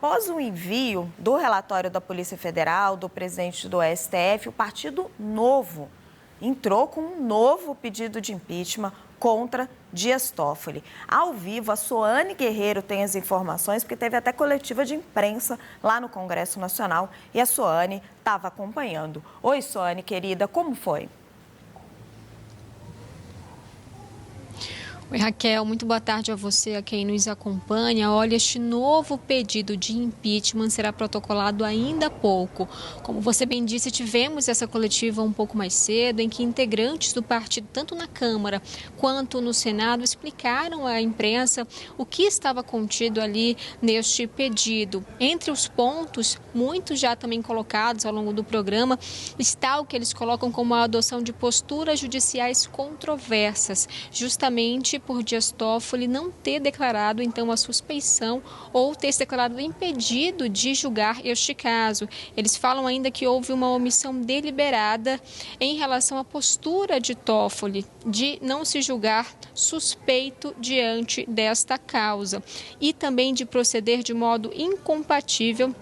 Após o envio do relatório da Polícia Federal, do presidente do STF, o Partido Novo entrou com um novo pedido de impeachment contra Dias Toffoli. Ao vivo, a Soane Guerreiro tem as informações, porque teve até coletiva de imprensa lá no Congresso Nacional e a Soane estava acompanhando. Oi, Soane, querida, como foi? Oi, Raquel, muito boa tarde a você, a quem nos acompanha. Olha, este novo pedido de impeachment será protocolado ainda há pouco. Como você bem disse, tivemos essa coletiva um pouco mais cedo, em que integrantes do partido, tanto na Câmara quanto no Senado, explicaram à imprensa o que estava contido ali neste pedido. Entre os pontos, muitos já também colocados ao longo do programa, está o que eles colocam como a adoção de posturas judiciais controversas, justamente por Dias Toffoli não ter declarado, então, a suspeição ou ter se declarado impedido de julgar este caso. Eles falam ainda que houve uma omissão deliberada em relação à postura de Toffoli de não se julgar suspeito diante desta causa e também de proceder de modo incompatível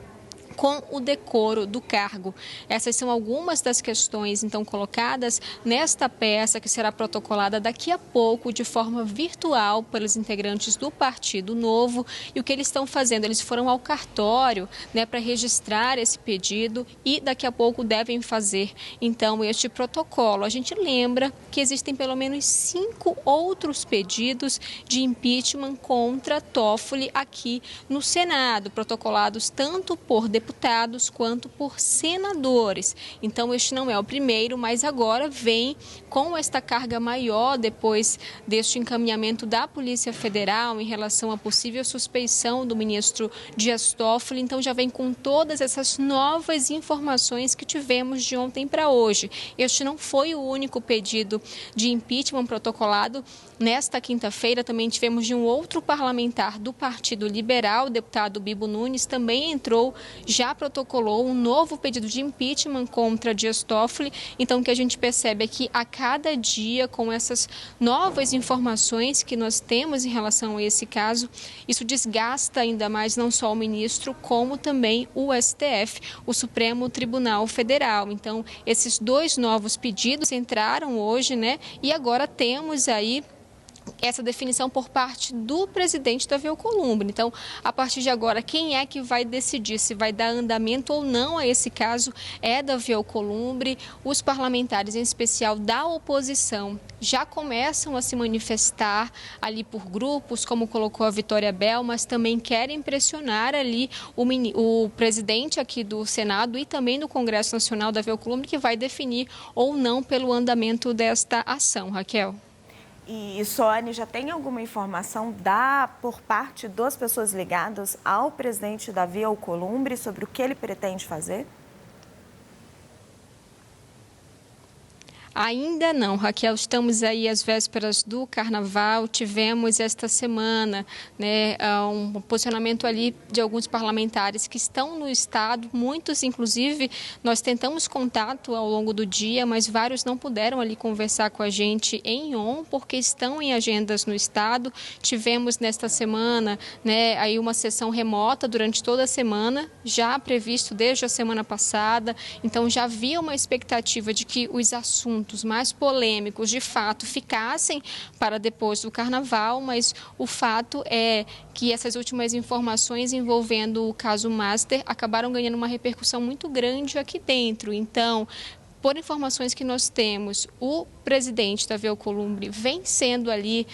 com o decoro do cargo. Essas são algumas das questões, então, colocadas nesta peça que será protocolada daqui a pouco de forma virtual pelos integrantes do Partido Novo. E o que eles estão fazendo? Eles foram ao cartório, para registrar esse pedido e daqui a pouco devem fazer, então, este protocolo. A gente lembra que existem pelo menos 5 outros pedidos de impeachment contra Toffoli aqui no Senado, protocolados tanto por deputados quanto por senadores. Então, este não é o primeiro, mas agora vem com esta carga maior depois deste encaminhamento da Polícia Federal em relação à possível suspeição do ministro Dias Toffoli. Então, já vem com todas essas novas informações que tivemos de ontem para hoje. Este não foi o único pedido de impeachment protocolado. Nesta quinta-feira, também tivemos de um outro parlamentar do Partido Liberal, o deputado Bibo Nunes, também entrou, já protocolou um novo pedido de impeachment contra Dias Toffoli. Então, o que a gente percebe é que a cada dia, com essas novas informações que nós temos em relação a esse caso, isso desgasta ainda mais não só o ministro, como também o STF, o Supremo Tribunal Federal. Então, esses 2 novos pedidos entraram hoje, e agora temos aí essa definição por parte do presidente Davi Alcolumbre. Então, a partir de agora, quem é que vai decidir se vai dar andamento ou não a esse caso é Davi Alcolumbre. Os parlamentares, em especial da oposição, já começam a se manifestar ali por grupos, como colocou a Vitória Bel, mas também querem pressionar ali o presidente aqui do Senado e também do Congresso Nacional, Davi Alcolumbre, que vai definir ou não pelo andamento desta ação. Raquel. E Soane, já tem alguma informação por parte das pessoas ligadas ao presidente Davi Alcolumbre sobre o que ele pretende fazer? Ainda não, Raquel, estamos aí às vésperas do Carnaval, tivemos esta semana um posicionamento ali de alguns parlamentares que estão no Estado, muitos inclusive nós tentamos contato ao longo do dia, mas vários não puderam ali conversar com a gente em on, porque estão em agendas no Estado. Tivemos nesta semana aí uma sessão remota durante toda a semana, já previsto desde a semana passada, então já havia uma expectativa de que os assuntos mais polêmicos, de fato, ficassem para depois do Carnaval, mas o fato é que essas últimas informações envolvendo o caso Master acabaram ganhando uma repercussão muito grande aqui dentro. Então, por informações que nós temos, o presidente Davi Alcolumbre vem sendo ali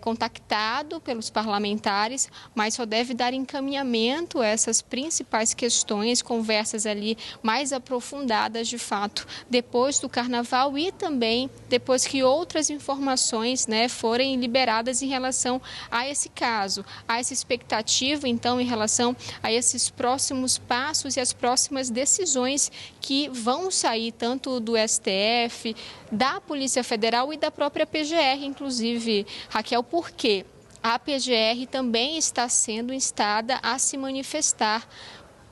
contactado pelos parlamentares, mas só deve dar encaminhamento a essas principais questões, conversas ali mais aprofundadas de fato, depois do Carnaval e também depois que outras informações forem liberadas em relação a esse caso. Há essa expectativa, então, em relação a esses próximos passos e as próximas decisões que vão sair tanto do STF, da Polícia Federal e da própria PGR, inclusive, Raquel, porque a PGR também está sendo instada a se manifestar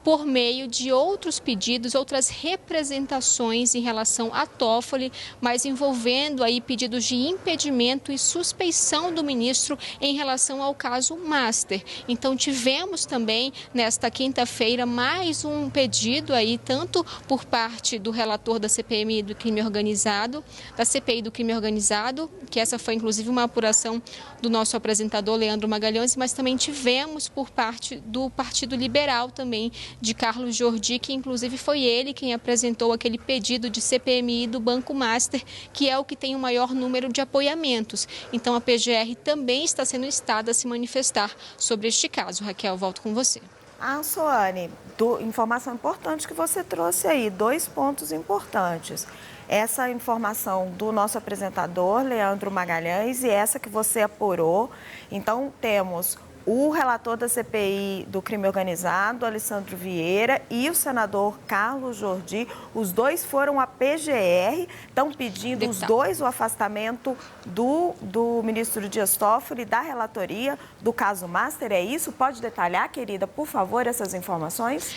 por meio de outros pedidos, outras representações em relação a Toffoli, mas envolvendo aí pedidos de impedimento e suspeição do ministro em relação ao caso Master. Então tivemos também nesta quinta-feira mais um pedido aí, tanto por parte do relator da CPI do crime organizado, da CPI do crime organizado, que essa foi inclusive uma apuração do nosso apresentador Leandro Magalhães, mas também tivemos por parte do Partido Liberal também, de Carlos Jordi, que inclusive foi ele quem apresentou aquele pedido de CPMI do Banco Master, que é o que tem o maior número de apoiamentos. Então a PGR também está sendo instada a se manifestar sobre este caso. Raquel, volto com você. Soane, informação importante que você trouxe aí, 2 pontos importantes. Essa informação do nosso apresentador, Leandro Magalhães, e essa que você apurou. Então, temos o relator da CPI do crime organizado, Alessandro Vieira, e o senador Carlos Jordi. Os dois foram à PGR, estão pedindo os dois o afastamento do ministro Dias Toffoli da relatoria do caso Master. É isso? Pode detalhar, querida, por favor, essas informações?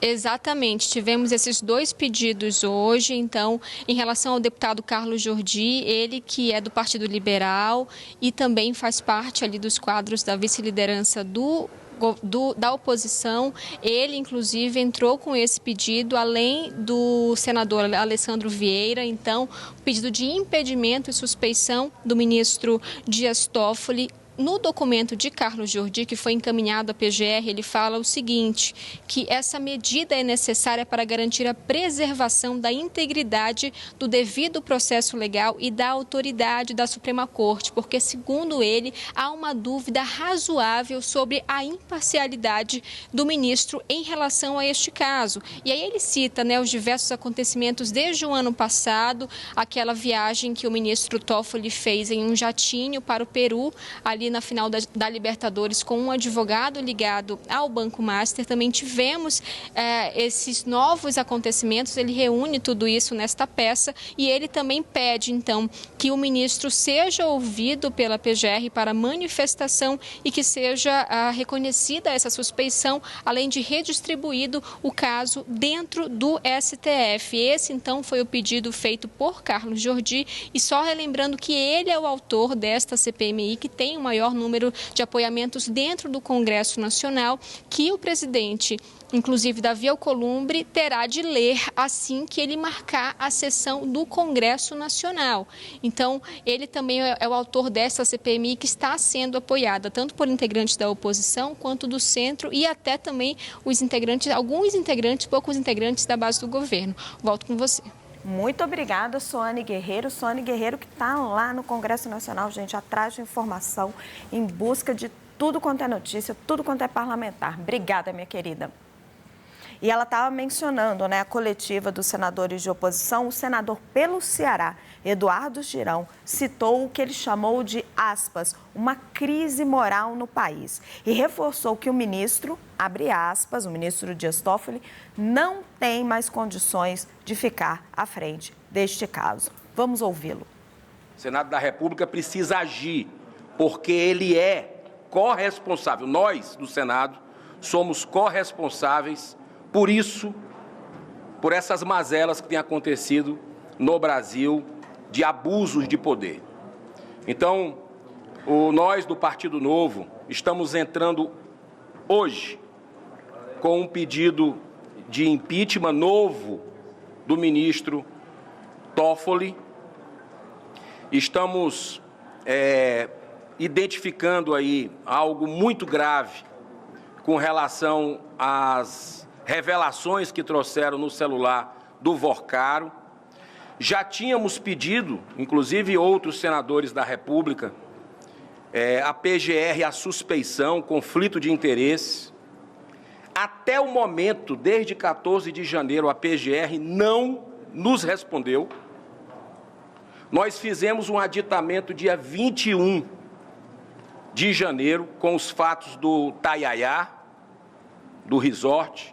Exatamente, tivemos esses 2 pedidos hoje. Então, em relação ao deputado Carlos Jordi, ele que é do Partido Liberal e também faz parte ali dos quadros da vice-liderança da oposição, ele inclusive entrou com esse pedido, além do senador Alessandro Vieira. Então, pedido de impedimento e suspeição do ministro Dias Toffoli. No documento de Carlos Jordi, que foi encaminhado à PGR, ele fala o seguinte, que essa medida é necessária para garantir a preservação da integridade do devido processo legal e da autoridade da Suprema Corte, porque, segundo ele, há uma dúvida razoável sobre a imparcialidade do ministro em relação a este caso. E aí ele cita, os diversos acontecimentos desde o ano passado, aquela viagem que o ministro Toffoli fez em um jatinho para o Peru, ali na final da Libertadores, com um advogado ligado ao Banco Master. Também tivemos esses novos acontecimentos. Ele reúne tudo isso nesta peça e ele também pede, então, que o ministro seja ouvido pela PGR para manifestação e que seja reconhecida essa suspeição, além de redistribuído o caso dentro do STF. Esse, então, foi o pedido feito por Carlos Jordi, e só relembrando que ele é o autor desta CPMI, que tem o maior número de apoiamentos dentro do Congresso Nacional, que o presidente, inclusive Davi Alcolumbre, terá de ler assim que ele marcar a sessão do Congresso Nacional. Então, ele também é o autor dessa CPMI, que está sendo apoiada tanto por integrantes da oposição quanto do centro e até também alguns integrantes, poucos integrantes da base do governo. Volto com você. Muito obrigada, Soane Guerreiro. Soane Guerreiro, que está lá no Congresso Nacional, gente, atrás de informação, em busca de tudo quanto é notícia, tudo quanto é parlamentar. Obrigada, minha querida. E ela estava mencionando, a coletiva dos senadores de oposição. O senador pelo Ceará, Eduardo Girão, citou o que ele chamou de, aspas, uma crise moral no país. E reforçou que o ministro, abre aspas, o ministro Dias Toffoli, não tem mais condições de ficar à frente deste caso. Vamos ouvi-lo. O Senado da República precisa agir, porque ele é corresponsável. Nós, do Senado, somos corresponsáveis por isso, por essas mazelas que têm acontecido no Brasil, de abusos de poder. Então, nós do Partido Novo estamos entrando hoje com um pedido de impeachment novo do ministro Toffoli. Estamos identificando aí algo muito grave com relação às revelações que trouxeram no celular do Vorcaro. Já tínhamos pedido, inclusive outros senadores da República, a PGR, a suspeição, conflito de interesses. Até o momento, desde 14 de janeiro, a PGR não nos respondeu. Nós fizemos um aditamento dia 21 de janeiro com os fatos do Taiaiá, do resort.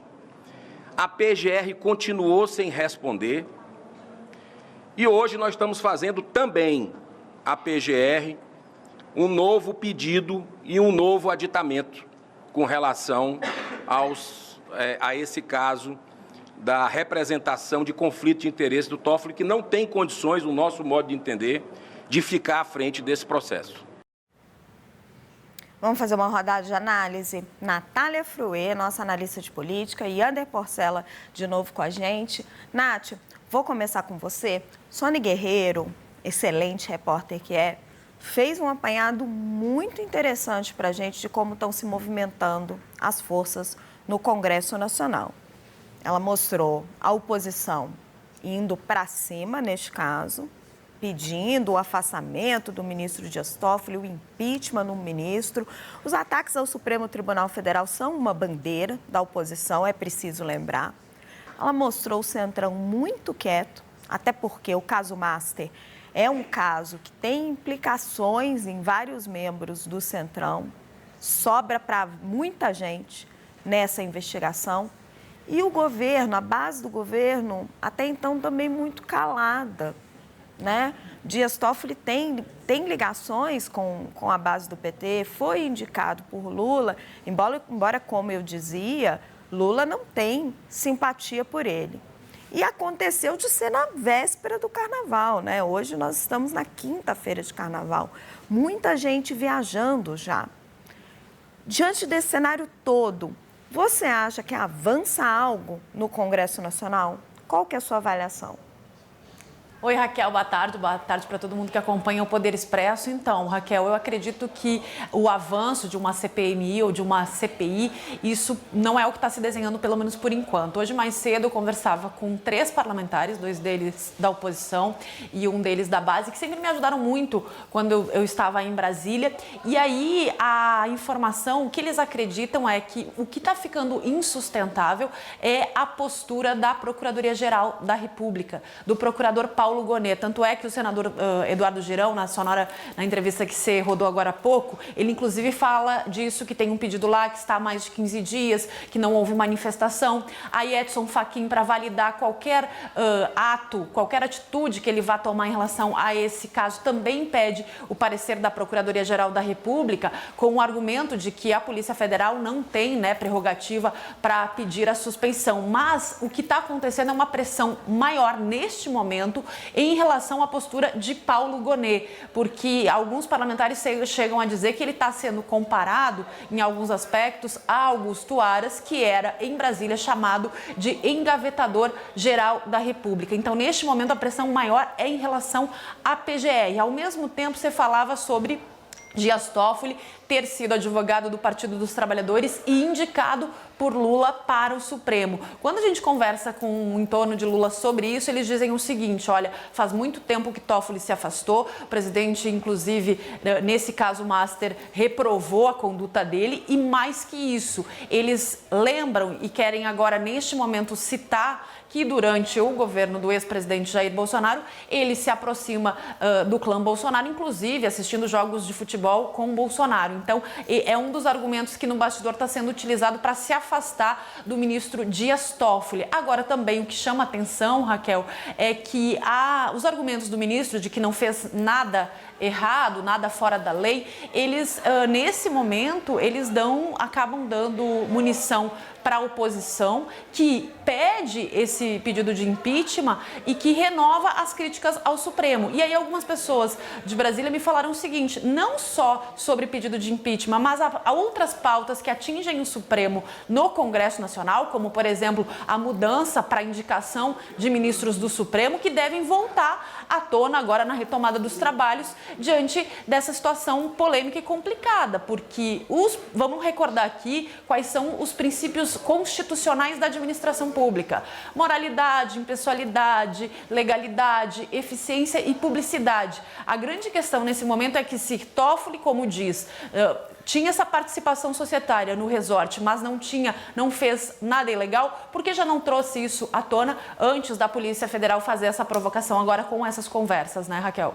A PGR continuou sem responder. E hoje nós estamos fazendo também a PGR um novo pedido e um novo aditamento, com relação a esse caso da representação de conflito de interesse do Toffoli, que não tem condições, no nosso modo de entender, de ficar à frente desse processo. Vamos fazer uma rodada de análise? Natália Fruê, nossa analista de política, e Yander Porcela de novo com a gente. Nath, vou começar com você. Sônia Guerreiro, excelente repórter que é, fez um apanhado muito interessante para a gente de como estão se movimentando as forças no Congresso Nacional. Ela mostrou a oposição indo para cima, neste caso, pedindo o afastamento do ministro Dias Toffoli, o impeachment no ministro. Os ataques ao Supremo Tribunal Federal são uma bandeira da oposição, é preciso lembrar. Ela mostrou o Centrão muito quieto, até porque o caso Master é um caso que tem implicações em vários membros do Centrão, sobra para muita gente nessa investigação. E o governo, a base do governo, até então também muito calada, né? Dias Toffoli tem ligações com a base do PT, foi indicado por Lula, embora, como eu dizia, Lula não tem simpatia por ele. E aconteceu de ser na véspera do Carnaval, né? Hoje nós estamos na quinta-feira de Carnaval. Muita gente viajando já. Diante desse cenário todo, você acha que avança algo no Congresso Nacional? Qual que é a sua avaliação? Oi, Raquel, boa tarde para todo mundo que acompanha o Poder Expresso. Então, Raquel, eu acredito que o avanço de uma CPMI ou de uma CPI, isso não é o que está se desenhando, pelo menos por enquanto. Hoje, mais cedo, eu conversava com 3 parlamentares, 2 deles da oposição e um deles da base, que sempre me ajudaram muito quando eu estava em Brasília. E aí, a informação, o que eles acreditam é que o que está ficando insustentável é a postura da Procuradoria-Geral da República, do procurador Paulo Gonet. Tanto é que o senador Eduardo Girão, na entrevista que você rodou agora há pouco, ele inclusive fala disso, que tem um pedido lá que está há mais de 15 dias, que não houve manifestação. Aí Edson Fachin, para validar qualquer ato, qualquer atitude que ele vá tomar em relação a esse caso, também pede o parecer da Procuradoria-Geral da República, com o argumento de que a Polícia Federal não tem, né, prerrogativa para pedir a suspeição. Mas o que está acontecendo é uma pressão maior neste momento em relação à postura de Paulo Gonet, porque alguns parlamentares chegam a dizer que ele está sendo comparado, em alguns aspectos, a Augusto Aras, que era, em Brasília, chamado de engavetador geral da República. Então, neste momento, a pressão maior é em relação à PGR. Ao mesmo tempo, você falava sobre Dias Toffoli ter sido advogado do Partido dos Trabalhadores e indicado por Lula para o Supremo. Quando a gente conversa com o entorno de Lula sobre isso, eles dizem o seguinte: olha, faz muito tempo que Toffoli se afastou, o presidente, inclusive, nesse caso Master, reprovou a conduta dele e, mais que isso, eles lembram e querem agora, neste momento, citar que durante o governo do ex-presidente Jair Bolsonaro, ele se aproxima do clã Bolsonaro, inclusive assistindo jogos de futebol com Bolsonaro. Então, é um dos argumentos que no bastidor está sendo utilizado para se afastar do ministro Dias Toffoli. Agora, também, o que chama atenção, Raquel, é que os argumentos do ministro de que não fez nada errado, nada fora da lei, eles, nesse momento, eles acabam dando munição para a oposição, que pede esse pedido de impeachment e que renova as críticas ao Supremo. E aí algumas pessoas de Brasília me falaram o seguinte: não só sobre pedido de impeachment, mas há outras pautas que atingem o Supremo no Congresso Nacional, como, por exemplo, a mudança para a indicação de ministros do Supremo, que devem voltar à tona agora na retomada dos trabalhos, diante dessa situação polêmica e complicada, porque vamos recordar aqui quais são os princípios constitucionais da administração pública: moralidade, impessoalidade, legalidade, eficiência e publicidade. A grande questão nesse momento é que, se Toffoli, como diz, tinha essa participação societária no resort, mas não fez nada ilegal, por que já não trouxe isso à tona antes da Polícia Federal fazer essa provocação agora com essas conversas, né, Raquel?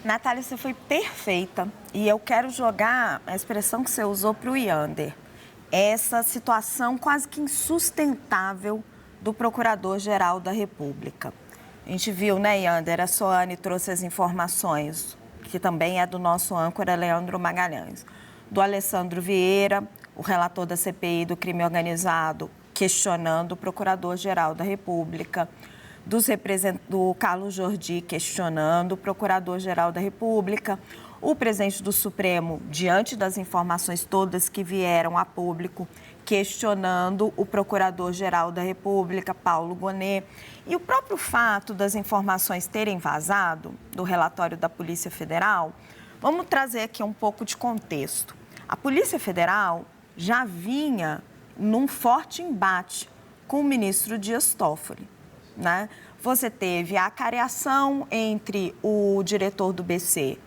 Natália, você foi perfeita e eu quero jogar a expressão que você usou para o Yander. Essa situação quase que insustentável do Procurador-Geral da República. A gente viu, né, Yander? A Soane trouxe as informações, que também é do nosso âncora Leandro Magalhães. do Alessandro Vieira, o relator da CPI do crime organizado, questionando o Procurador-Geral da República, do Carlos Jordi questionando o Procurador-Geral da República, o presidente do Supremo, diante das informações todas que vieram a público, questionando o Procurador-Geral da República, Paulo Gonet. E o próprio fato das informações terem vazado do relatório da Polícia Federal, vamos trazer aqui um pouco de contexto. A Polícia Federal já vinha num forte embate com o ministro Dias Toffoli, né? Você teve a acareação entre o diretor do BC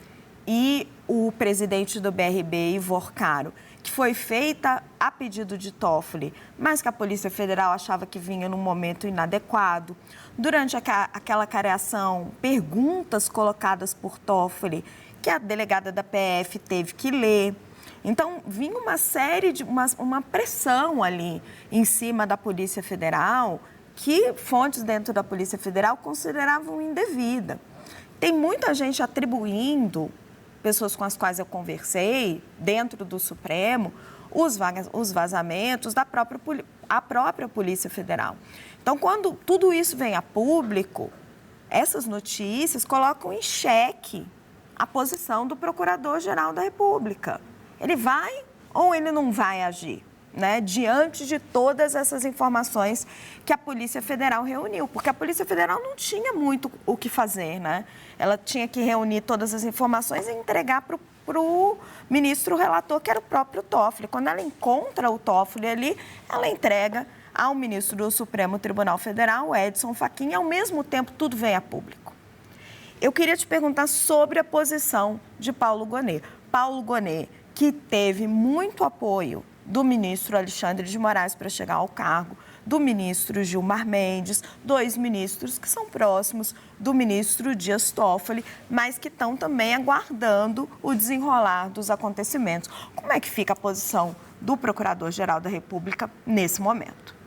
e o presidente do BRB, Ivor Caro, que foi feita a pedido de Toffoli, mas que a Polícia Federal achava que vinha num momento inadequado. Durante aquela acareação, perguntas colocadas por Toffoli, que a delegada da PF teve que ler. Então, vinha uma série de uma pressão ali em cima da Polícia Federal, que fontes dentro da Polícia Federal consideravam indevida. Tem muita gente atribuindo, pessoas com as quais eu conversei, dentro do Supremo, os vazamentos da própria Polícia Federal. Então, quando tudo isso vem a público, essas notícias colocam em xeque a posição do Procurador-Geral da República. Ele vai ou ele não vai agir, né, diante de todas essas informações que a Polícia Federal reuniu? Porque a Polícia Federal não tinha muito o que fazer, né? Ela tinha que reunir todas as informações e entregar para o ministro relator, que era o próprio Toffoli. Quando ela encontra o Toffoli ali, ela entrega ao ministro do Supremo Tribunal Federal, Edson Fachin, e ao mesmo tempo tudo vem a público. Eu queria te perguntar sobre a posição de Paulo Gonet. Paulo Gonet, que teve muito apoio do ministro Alexandre de Moraes para chegar ao cargo, do ministro Gilmar Mendes, dois ministros que são próximos do ministro Dias Toffoli, mas que estão também aguardando o desenrolar dos acontecimentos. Como é que fica a posição do Procurador-Geral da República nesse momento?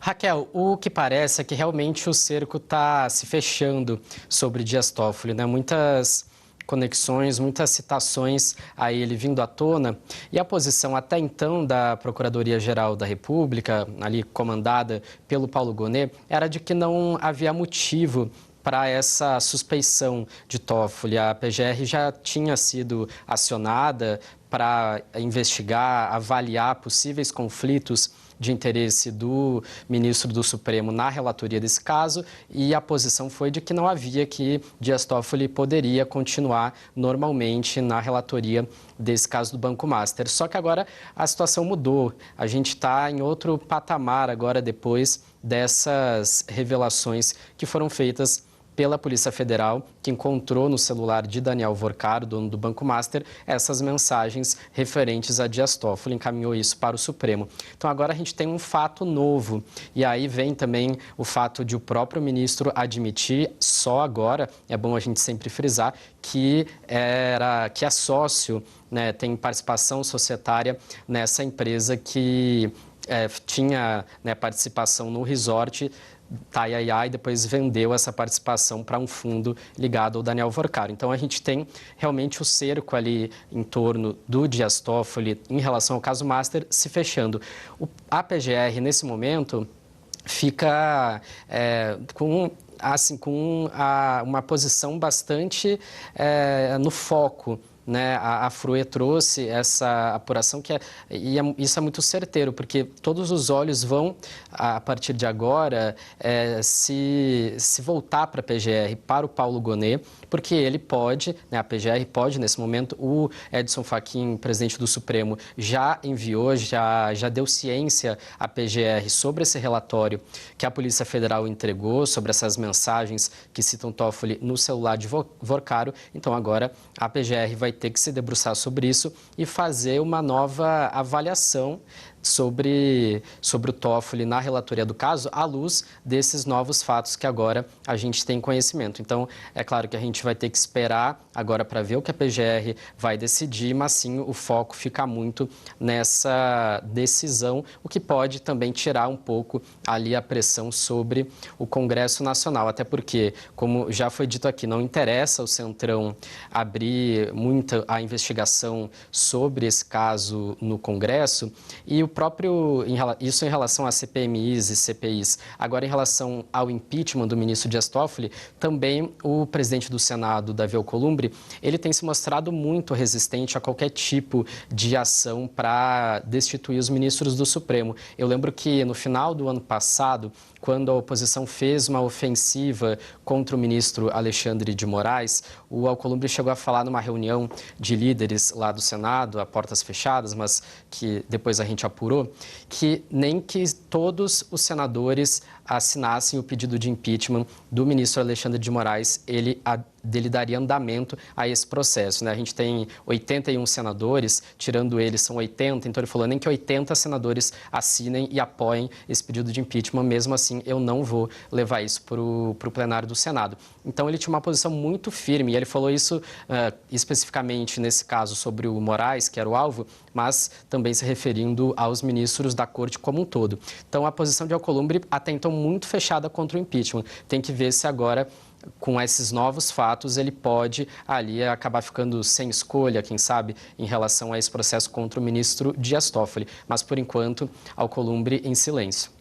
Raquel, o que parece é que realmente o cerco está se fechando sobre Dias Toffoli, né? Muitas conexões, muitas citações a ele vindo à tona, e a posição até então da Procuradoria-Geral da República, ali comandada pelo Paulo Gonet, era de que não havia motivo para essa suspeição de Toffoli. A PGR já tinha sido acionada para investigar, avaliar possíveis conflitos de interesse do ministro do Supremo na relatoria desse caso, e a posição foi de que não havia, que Dias Toffoli poderia continuar normalmente na relatoria desse caso do Banco Master. Só que agora a situação mudou, a gente está em outro patamar agora depois dessas revelações que foram feitas pela Polícia Federal, que encontrou no celular de Daniel Vorcaro, dono do Banco Master, essas mensagens referentes a Dias Toffoli, encaminhou isso para o Supremo. Então agora a gente tem um fato novo, e aí vem também o fato de o próprio ministro admitir, só agora, é bom a gente sempre frisar, que é sócio, né, tem participação societária nessa empresa que tinha, né, participação no resort Taiaiá, e depois vendeu essa participação para um fundo ligado ao Daniel Vorcaro. Então a gente tem realmente o cerco ali em torno do Dias Toffoli em relação ao caso Master se fechando. A PGR, nesse momento, fica com uma posição bastante no foco, né? A FRUE trouxe essa apuração isso é muito certeiro, porque todos os olhos vão, a partir de agora, se voltar para a PGR, para o Paulo Gonet, porque ele pode, né, a PGR pode, nesse momento, o Edson Fachin, presidente do Supremo, já enviou, já deu ciência à PGR sobre esse relatório que a Polícia Federal entregou, sobre essas mensagens que citam Toffoli no celular de Vorcaro. Então agora a PGR vai ter que se debruçar sobre isso e fazer uma nova avaliação sobre o Toffoli na relatoria do caso, à luz desses novos fatos que agora a gente tem conhecimento. Então, é claro que a gente vai ter que esperar agora para ver o que a PGR vai decidir, mas sim o foco fica muito nessa decisão, o que pode também tirar um pouco ali a pressão sobre o Congresso Nacional, até porque, como já foi dito aqui, não interessa o Centrão abrir muito a investigação sobre esse caso no Congresso e o próprio, isso em relação a CPMIs e CPIs. Agora, em relação ao impeachment do ministro Dias Toffoli, também o presidente do Senado, Davi Alcolumbre, ele tem se mostrado muito resistente a qualquer tipo de ação para destituir os ministros do Supremo. Eu lembro que no final do ano passado, quando a oposição fez uma ofensiva contra o ministro Alexandre de Moraes, o Alcolumbre chegou a falar numa reunião de líderes lá do Senado, a portas fechadas, mas que depois a gente apurou, que nem que todos os senadores assinassem o pedido de impeachment do ministro Alexandre de Moraes, ele daria andamento a esse processo, né? A gente tem 81 senadores, tirando eles são 80, então ele falou nem que 80 senadores assinem e apoiem esse pedido de impeachment, mesmo assim eu não vou levar isso para o plenário do Senado. Então ele tinha uma posição muito firme e ele falou isso especificamente nesse caso sobre o Moraes, que era o alvo, mas também se referindo aos ministros da corte como um todo. Então a posição de Alcolumbre até então muito fechada contra o impeachment. Tem que ver se agora, com esses novos fatos, ele pode ali acabar ficando sem escolha, quem sabe, em relação a esse processo contra o ministro Dias Toffoli. Mas, por enquanto, Alcolumbre em silêncio.